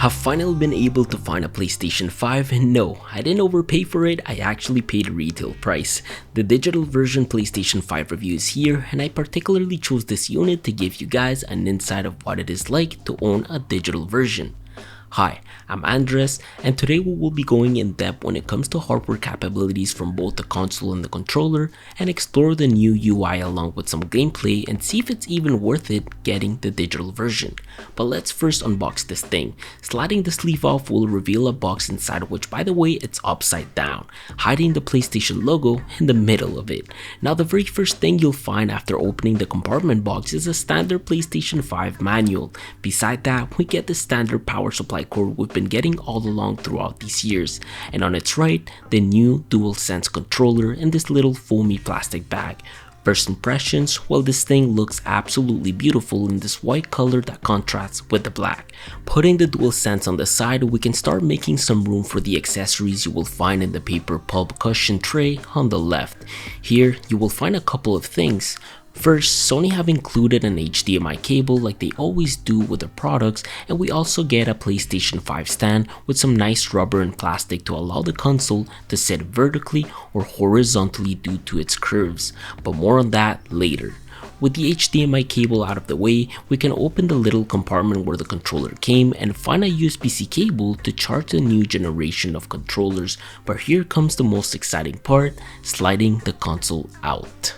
Have finally been able to find a PlayStation 5 and no, I didn't overpay for it, I actually paid a retail price. The digital version PlayStation 5 review is here and I particularly chose this unit to give you guys an insight of what it is like to own a digital version. Hi, I'm Andres and today we will be going in depth when it comes to hardware capabilities from both the console and the controller and explore the new UI along with some gameplay and see if it's even worth it getting the digital version. But let's first unbox this thing. Sliding the sleeve off will reveal a box inside, which by the way it's upside down, hiding the PlayStation logo in the middle of it. Now the very first thing you'll find after opening the compartment box is a standard PlayStation 5 manual. Beside that, we get the standard power supply cord we've been getting all along throughout these years, and on its right, the new DualSense controller in this little foamy plastic bag. First impressions, well, this thing looks absolutely beautiful in this white color that contrasts with the black. Putting the DualSense on the side, we can start making some room for the accessories you will find in the paper pulp cushion tray on the left. Here, you will find a couple of things. First, Sony have included an HDMI cable like they always do with their products, and we also get a PlayStation 5 stand with some nice rubber and plastic to allow the console to sit vertically or horizontally due to its curves, but more on that later. With the HDMI cable out of the way, we can open the little compartment where the controller came and find a USB-C cable to charge the new generation of controllers, but here comes the most exciting part, sliding the console out.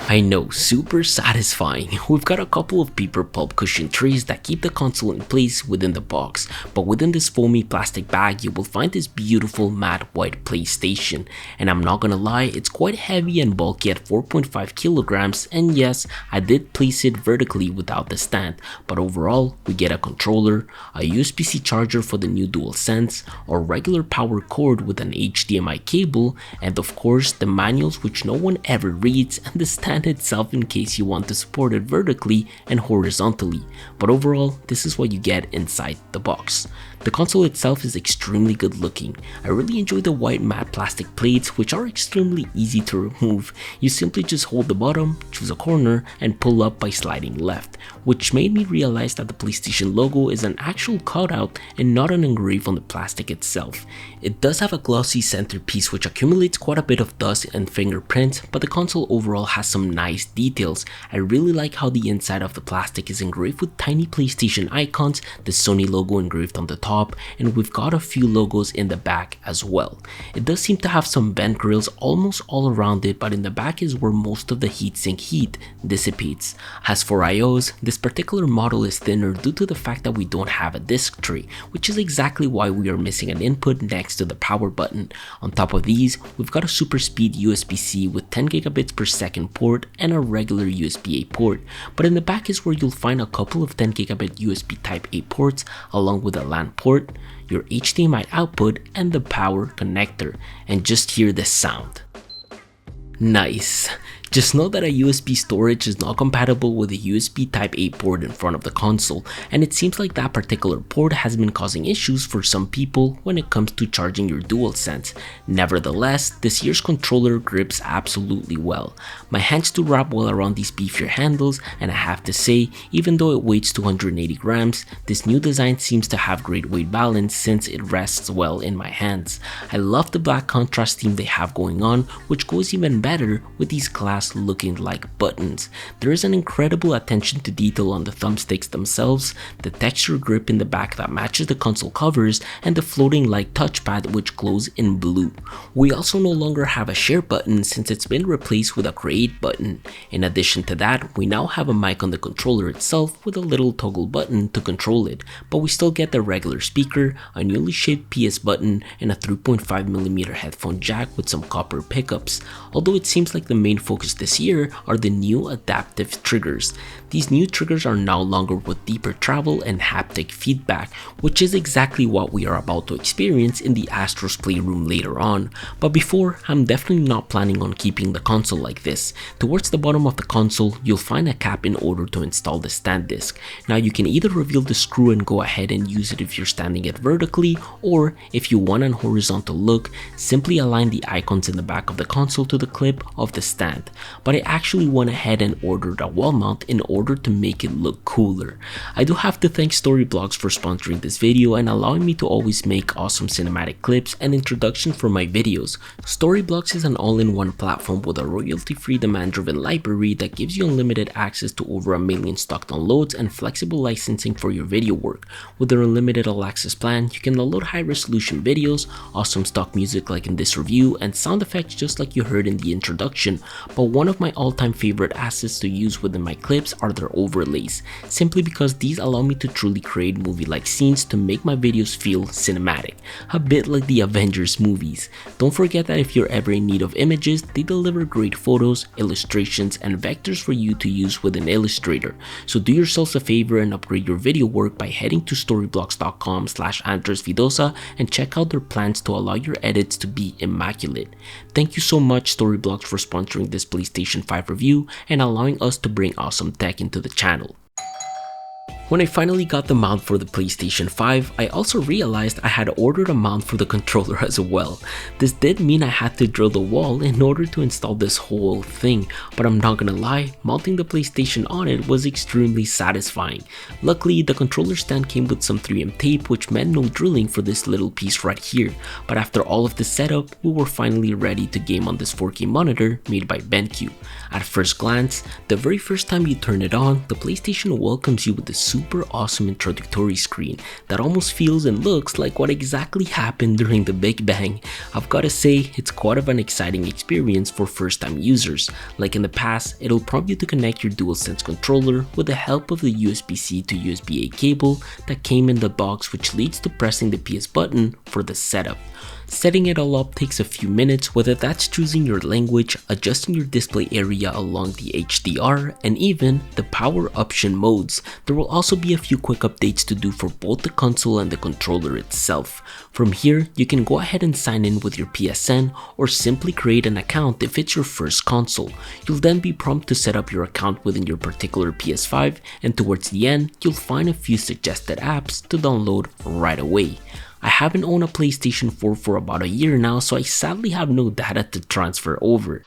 I know, super satisfying. We've got a couple of paper pulp cushion trays that keep the console in place within the box, but within this foamy plastic bag you will find this beautiful matte white PlayStation, and I'm not gonna lie, it's quite heavy and bulky at 4.5 kilograms, and yes, I did place it vertically without the stand, but overall we get a controller, a USB-C charger for the new DualSense, a regular power cord with an HDMI cable, and of course the manuals which no one ever reads, and the stand itself in case you want to support it vertically and horizontally, but overall this is what you get inside the box. The console itself is extremely good looking. I really enjoy the white matte plastic plates which are extremely easy to remove. You simply just hold the bottom, choose a corner, and pull up by sliding left, which made me realize that the PlayStation logo is an actual cutout and not an engrave on the plastic itself. It does have a glossy centerpiece which accumulates quite a bit of dust and fingerprints, but the console overall has some nice details. I really like how the inside of the plastic is engraved with tiny PlayStation icons, the Sony logo engraved on the top, and we've got a few logos in the back as well. It does seem to have some vent grills almost all around it, but in the back is where most of the heatsink heat dissipates. As for IOs, this particular model is thinner due to the fact that we don't have a disc tray, which is exactly why we are missing an input next to the power button. On top of these, we've got a super speed USB-C with 10 gigabits per second port and a regular USB-A port, but in the back is where you'll find a couple of 10 gigabit USB Type-A ports along with a LAN port, your HDMI output, and the power connector. And just hear this sound. Nice. Just know that a USB storage is not compatible with a USB Type-A port in front of the console, and it seems like that particular port has been causing issues for some people when it comes to charging your DualSense. Nevertheless, this year's controller grips absolutely well. My hands do wrap well around these beefier handles, and I have to say, even though it weighs 280 grams, this new design seems to have great weight balance since it rests well in my hands. I love the black contrast theme they have going on, which goes even better with these glass looking like buttons. There is an incredible attention to detail on the thumbsticks themselves, the texture grip in the back that matches the console covers, and the floating light touchpad which glows in blue. We also no longer have a share button since it's been replaced with a create button. In addition to that, we now have a mic on the controller itself with a little toggle button to control it, but we still get the regular speaker, a newly shaped PS button, and a 3.5mm headphone jack with some copper pickups. Although it seems like the main focus this year are the new adaptive triggers. These new triggers are no longer with deeper travel and haptic feedback, which is exactly what we are about to experience in the Astro's Playroom later on. But before, I'm definitely not planning on keeping the console like this. Towards the bottom of the console, you'll find a cap in order to install the stand disc. Now you can either reveal the screw and go ahead and use it if you're standing it vertically, or if you want an horizontal look, simply align the icons in the back of the console to the clip clip of the stand, but I actually went ahead and ordered a wall mount in order to make it look cooler. I do have to thank Storyblocks for sponsoring this video and allowing me to always make awesome cinematic clips and introduction for my videos. Storyblocks is an all-in-one platform with a royalty-free demand-driven library that gives you unlimited access to over 1 million stock downloads and flexible licensing for your video work. With their unlimited all-access plan, you can download high-resolution videos, awesome stock music like in this review, and sound effects just like you heard in the introduction. But one of my all-time favorite assets to use within my clips are their overlays, simply because these allow me to truly create movie-like scenes to make my videos feel cinematic, a bit like the Avengers movies. Don't forget that if you're ever in need of images, they deliver great photos, illustrations, and vectors for you to use within Illustrator. So do yourselves a favor and upgrade your video work by heading to storyblocks.com/AndresVidosa and check out their plans to allow your edits to be immaculate. Thank you so much Storyblocks for sponsoring this PlayStation 5 review and allowing us to bring awesome tech into the channel. When I finally got the mount for the PlayStation 5, I also realized I had ordered a mount for the controller as well. This did mean I had to drill the wall in order to install this whole thing, but I'm not gonna lie, mounting the PlayStation on it was extremely satisfying. Luckily, the controller stand came with some 3M tape, which meant no drilling for this little piece right here, but after all of the setup, we were finally ready to game on this 4K monitor made by BenQ. At first glance, the very first time you turn it on, the PlayStation welcomes you with this super awesome introductory screen that almost feels and looks like what exactly happened during the Big Bang. I've gotta say, it's quite of an exciting experience for first time users. Like in the past, it'll prompt you to connect your DualSense controller with the help of the USB-C to USB-A cable that came in the box, which leads to pressing the PS button for the setup. Setting it all up takes a few minutes, whether that's choosing your language, adjusting your display area along the HDR, and even the power option modes. There will also be a few quick updates to do for both the console and the controller itself. From here, you can go ahead and sign in with your PSN or simply create an account if it's your first console. You'll then be prompted to set up your account within your particular PS5, and towards the end, you'll find a few suggested apps to download right away. I haven't owned a PlayStation 4 for about a year now, so I sadly have no data to transfer over.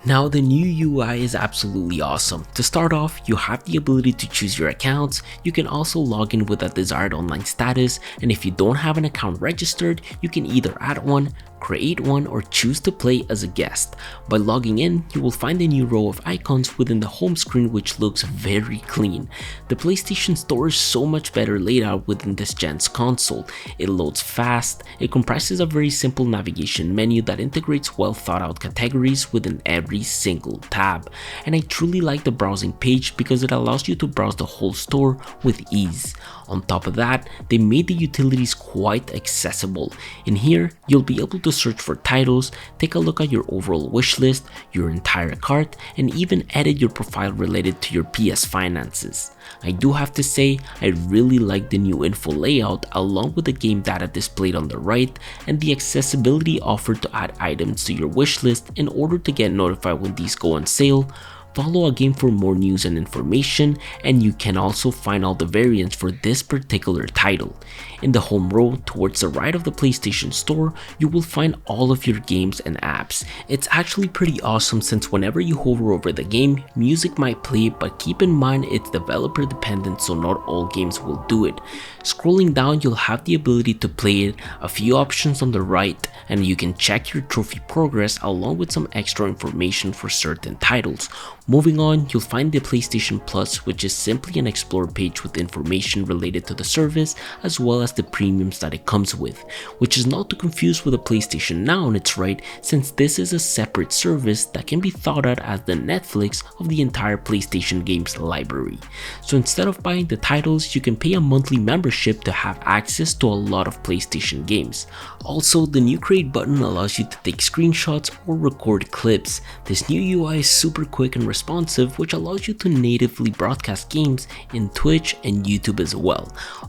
Now the new UI is absolutely awesome. To start off, you have the ability to choose your accounts. You can also log in with a desired online status, and if you don't have an account registered, you can either add one, create one, or choose to play as a guest. By logging in, you will find a new row of icons within the home screen, which looks very clean. The PlayStation Store is so much better laid out within this gen's console. It loads fast, it comprises a very simple navigation menu that integrates well thought out categories within every single tab, and I truly like the browsing page because it allows you to browse the whole store with ease. On top of that, they made the utilities quite accessible. In here, you'll be able to search for titles, take a look at your overall wish list, your entire cart, and even edit your profile related to your PS finances. I do have to say, I really like the new info layout along with the game data displayed on the right and the accessibility offered to add items to your wish list in order to get notified when these go on sale. Follow a game for more news and information, and you can also find all the variants for this particular title. In the home row towards the right of the PlayStation Store, you will find all of your games and apps. It's actually pretty awesome since whenever you hover over the game, music might play, but keep in mind it's developer dependent, so not all games will do it. Scrolling down, you'll have the ability to play it, a few options on the right, and you can check your trophy progress along with some extra information for certain titles. Moving on, you'll find the PlayStation Plus, which is simply an explore page with information related to the service as well as the premiums that it comes with, which is not to confuse with the PlayStation Now on its right, since this is a separate service that can be thought of as the Netflix of the entire PlayStation games library. So instead of buying the titles, you can pay a monthly membership to have access to a lot of PlayStation games. Also, the new create button allows you to take screenshots or record clips. This new UI is super quick and responsive, which allows you to natively broadcast games in Twitch and YouTube as well.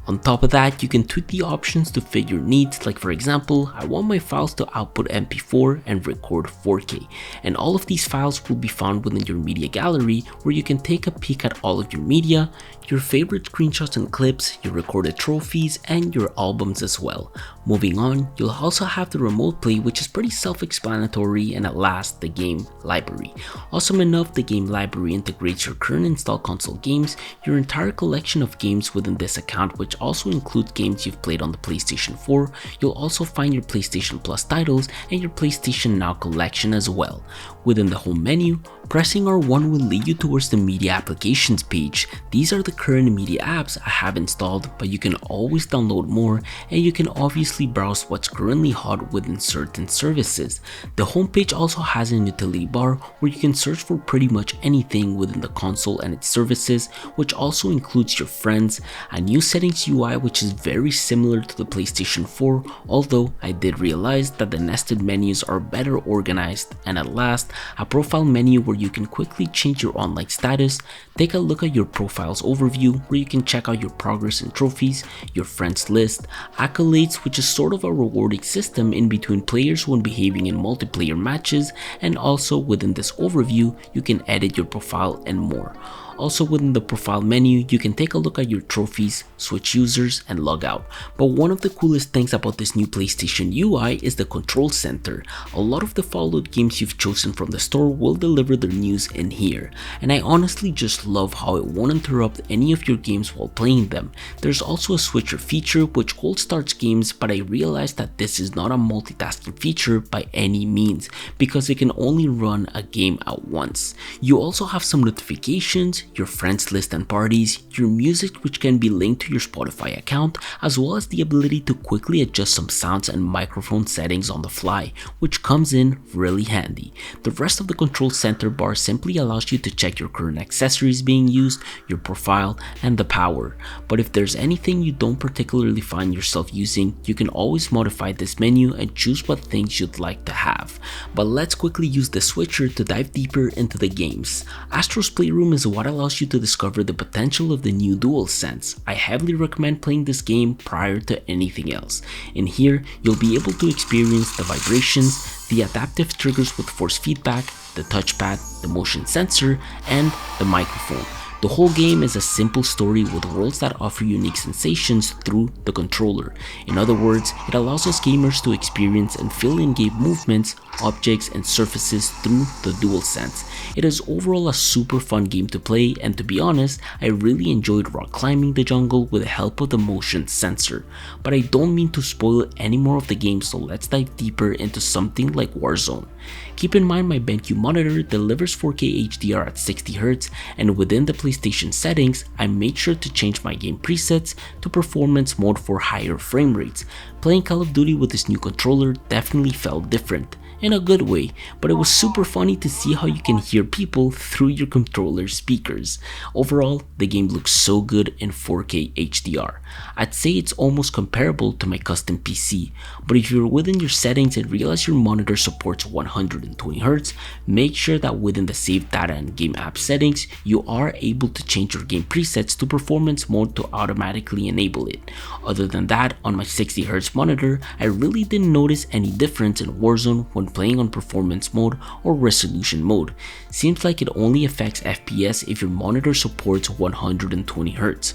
On top of that, you can tweak the options to fit your needs, like for example, I want my files to output MP4 and record 4K, and all of these files will be found within your media gallery, where you can take a peek at all of your media, your favorite screenshots and clips, your recorded trophies, and your albums as well. Moving on, you'll also have the remote play, which is pretty self-explanatory, and at last, the game library. Awesome enough, the game library integrates your current installed console games, your entire collection of games within this account, which also includes games you've played on the PlayStation 4. You'll also find your PlayStation Plus titles and your PlayStation Now collection as well. Within the home menu, pressing R1 will lead you towards the media applications page. These are the current media apps I have installed, but you can always download more, and you can obviously browse what's currently hot within certain services. The homepage also has an utility bar where you can search for pretty much anything within the console and its services, which also includes your friends, a new settings UI which is very similar to the PlayStation 4, although I did realize that the nested menus are better organized, and at last, a profile menu where you can quickly change your online status, take a look at your profiles overview where you can check out your progress and trophies, your friends list, accolades, which is sort of a rewarding system in between players when behaving in multiplayer matches, and also within this overview you can edit your profile and more. Also within the profile menu, you can take a look at your trophies, switch users, and log out. But one of the coolest things about this new PlayStation UI is the control center. A lot of the followed games you've chosen from the store will deliver their news in here, and I honestly just love how it won't interrupt any of your games while playing them. There's also a switcher feature which cold starts games, but I realized that this is not a multitasking feature by any means, because it can only run a game at once. You also have some notifications, your friends list and parties, your music which can be linked to your Spotify account, as well as the ability to quickly adjust some sounds and microphone settings on the fly, which comes in really handy. The rest of the control center bar simply allows you to check your current accessories being used, your profile, and the power. But if there's anything you don't particularly find yourself using, you can always modify this menu and choose what things you'd like to have. But let's quickly use the switcher to dive deeper into the games. Astro's Playroom is what allows you to discover the potential of the new DualSense. I heavily recommend playing this game prior to anything else. In here, you'll be able to experience the vibrations, the adaptive triggers with force feedback, the touchpad, the motion sensor, and the microphone. The whole game is a simple story with worlds that offer unique sensations through the controller. In other words, it allows us gamers to experience and feel in-game movements, objects, and surfaces through the DualSense. It is overall a super fun game to play, and to be honest, I really enjoyed rock climbing the jungle with the help of the motion sensor. But I don't mean to spoil any more of the game, so let's dive deeper into something like Warzone. Keep in mind my BenQ monitor delivers 4K HDR at 60Hz, and within the PlayStation settings, I made sure to change my game presets to performance mode for higher frame rates. Playing Call of Duty with this new controller definitely felt different, in a good way, but it was super funny to see how you can hear people through your controller speakers. Overall, the game looks so good in 4K HDR. I'd say it's almost comparable to my custom PC, but if you're within your settings and realize your monitor supports 120Hz, make sure that within the save data and game app settings, you are able to change your game presets to performance mode to automatically enable it. Other than that, on my 60Hz monitor, I really didn't notice any difference in Warzone when playing on performance mode or resolution mode. Seems like it only affects FPS if your monitor supports 120Hz.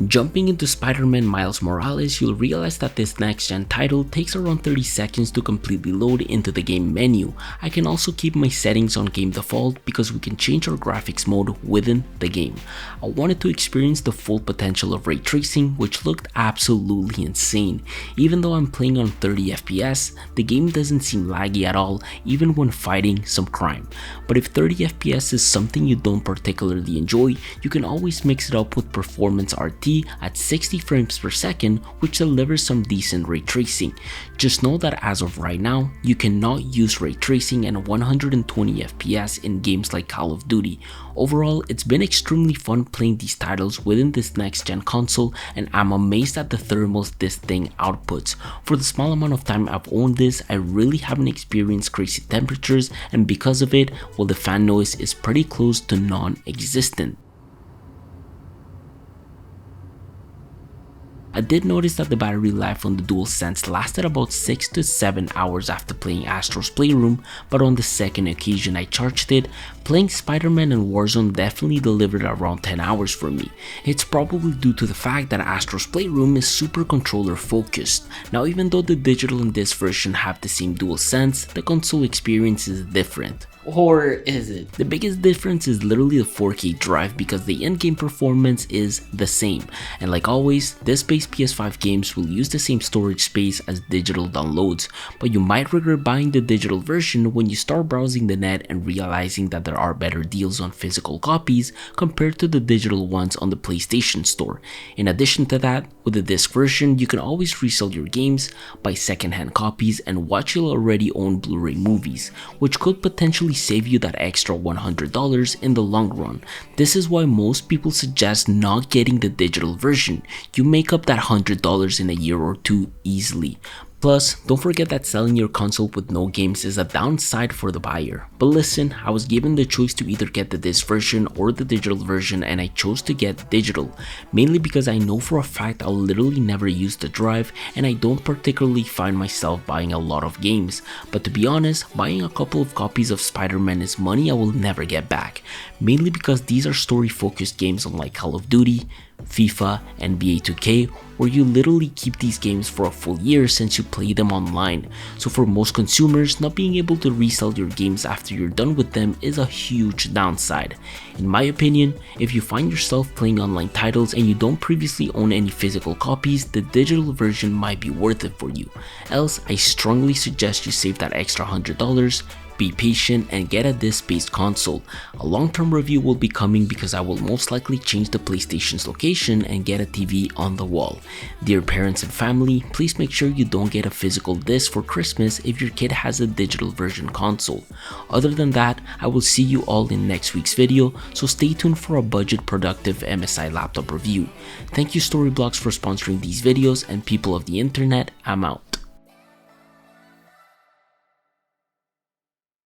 Jumping into Spider-Man Miles Morales, you'll realize that this next-gen title takes around 30 seconds to completely load into the game menu. I can also keep my settings on game default because we can change our graphics mode within the game. I wanted to experience the full potential of ray tracing, which looked absolutely insane. Even though I'm playing on 30 FPS, the game doesn't seem laggy at all, even when fighting some crime. But if 30 FPS is something you don't particularly enjoy, you can always mix it up with performance RT 1080p at 60 frames per second, which delivers some decent ray tracing. Just know that as of right now, you cannot use ray tracing and 120 FPS in games like Call of Duty. Overall, it's been extremely fun playing these titles within this next gen console, and I'm amazed at the thermals this thing outputs. For the small amount of time I've owned this, I really haven't experienced crazy temperatures, and because of it, well, the fan noise is pretty close to non-existent. I did notice that the battery life on the DualSense lasted about 6 to 7 hours after playing Astro's Playroom, but on the second occasion I charged it, playing Spider-Man and Warzone definitely delivered around 10 hours for me. It's probably due to the fact that Astro's Playroom is super controller focused. Now, even though the digital and disc version have the same DualSense, the console experience is different. Or is it? The biggest difference is literally the 4K drive, because the in-game performance is the same, and like always, disc-based PS5 games will use the same storage space as digital downloads, but you might regret buying the digital version when you start browsing the net and realizing that there are better deals on physical copies compared to the digital ones on the PlayStation store. In addition to that, with the disc version, you can always resell your games, buy secondhand copies, and watch your already owned Blu-ray movies, which could potentially save you that extra $100 in the long run. This is why most people suggest not getting the digital version. You make up that $100 in a year or two easily. Plus, don't forget that selling your console with no games is a downside for the buyer. But listen, I was given the choice to either get the disc version or the digital version, and I chose to get digital, mainly because I know for a fact I'll literally never use the drive, and I don't particularly find myself buying a lot of games. But to be honest, buying a couple of copies of Spider-Man is money I will never get back, mainly because these are story-focused games unlike Call of Duty, FIFA, NBA 2K, where you literally keep these games for a full year since you play them online. So for most consumers, not being able to resell your games after you're done with them is a huge downside. In my opinion, if you find yourself playing online titles and you don't previously own any physical copies, the digital version might be worth it for you. Else, I strongly suggest you save that extra $100, be patient, and get a disc-based console. A long-term review will be coming because I will most likely change the PlayStation's location and get a TV on the wall. Dear parents and family, please make sure you don't get a physical disc for Christmas if your kid has a digital version console. Other than that, I will see you all in next week's video, so stay tuned for a budget productive MSI laptop review. Thank you Storyblocks for sponsoring these videos, and people of the internet, I'm out.